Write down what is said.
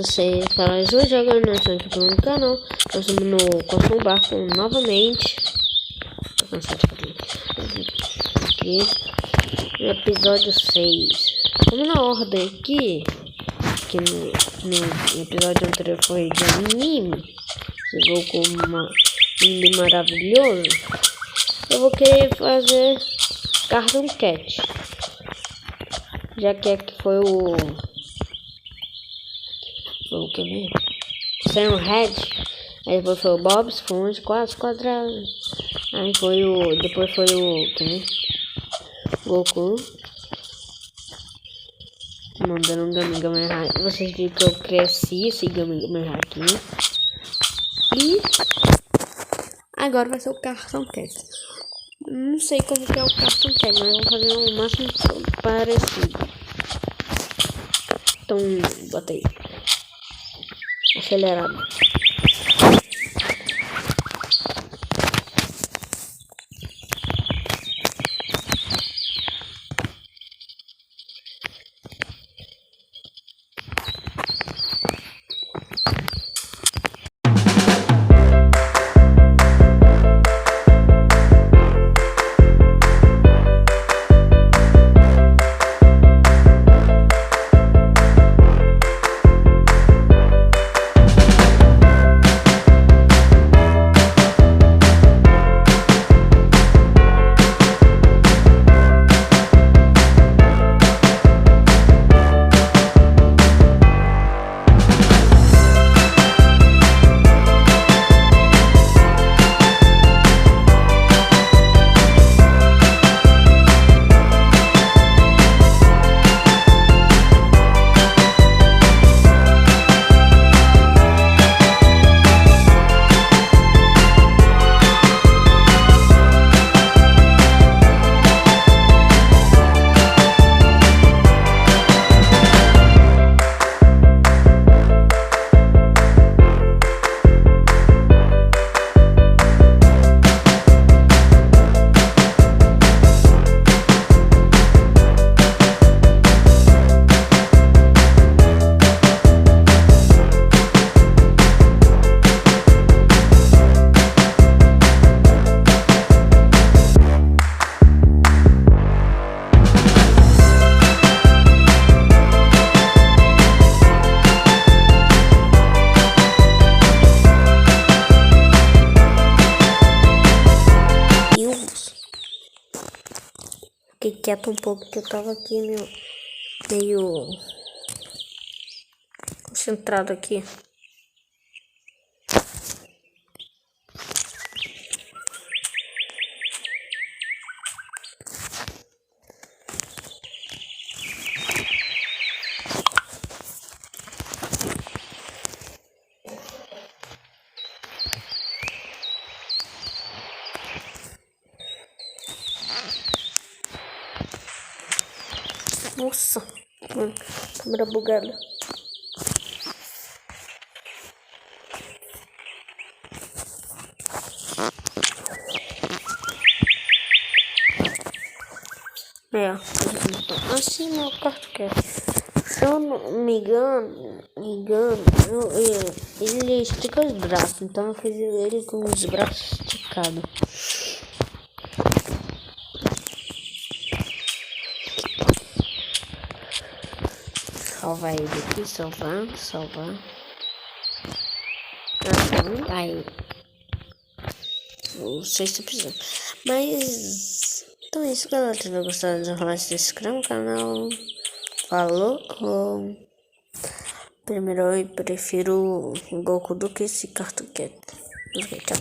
vocês para mais um jogo, nós estamos aqui no canal. Nós estamos no Construa um Barco novamente. Tô cansado de fazer aqui. No episódio 6. Vamos na ordem aqui. Que no episódio anterior foi de anime. Chegou com um anime maravilhoso. Eu vou querer fazer Cartoon Cat. Já que aqui foi o que mesmo? Sam Red. Aí depois foi o Bob Esponja, quase quadrado. Aí foi o. Depois foi o. Quem? Goku. Mandando um Gami. Vocês viram que eu cresci esse Gami aqui. E agora vai ser o Cartoon Cat. Não sei como que é o Cartoon Cat, mas eu vou fazer o máximo parecido. Então, bota aí. Acelerado. Fiquei quieto um pouco que eu tava aqui meio concentrado aqui. Nossa, câmera bugada. Assim meu quarto que é. Se eu não me engano, ele estica os braços, então eu fiz ele com os braços esticados. Salvar ele aqui, salvar. Aí. O sexto episódio. Mas então é isso, galera. Se tiver gostado de rolar, se inscreve no canal. Falou. Primeiro eu prefiro o Goku do que esse Cartoon Cat. Ok, tchau.